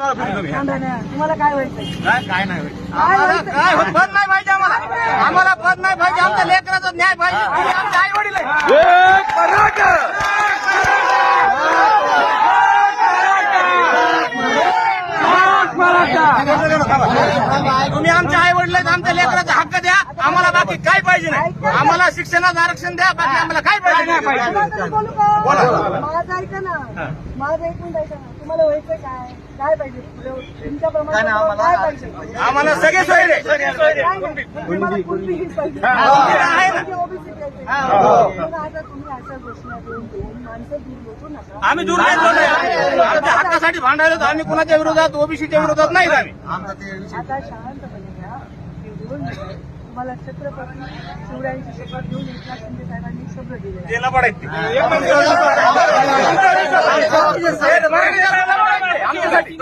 तुम्हाला काय व्हायचं? काय नाही पद नाही पाहिजे आम्हाला पद नाही पाहिजे. आमच्या लेकराचा न्याय पाहिजे. तुम्ही आमचे आई वडील तुम्ही आमच्या आई वडील आमच्या लेकराचा हक्क द्या. आम्हाला बाकी काय पाहिजे नाही. आम्हाला शिक्षणाचं आरक्षण द्या. बाकी आम्हाला काय पाहिजे नाही. माझं ऐका ना, माझं ऐकून जायचं ना. तुम्हाला व्हायचं काय पाहिजे? तुमच्या प्रमाणे काय पाहिजे? आम्हाला सगळे सोय रे. तुम्हाला कुणबी हीच पाहिजे. आहे ना. ओबीसी पाहिजे. पण आता तुम्ही अशा घोषणा देऊन माणसं दूर होतो नका. आम्ही दूर नाही गेलो. आमच्या हक्कासाठी भांडायला आम्ही कुणाच्या विरोधात ओबीसीच्या विरोधात नाही आम्ही. आता शांतपणे घ्या. निवडून तुम्हाला छत्रपती शिवरायांची शपथ घेऊन एकनाथ शिंदे साहेबांनी सगळं दिलेलं आहे. त्याला पडायचं आमच्यासाठी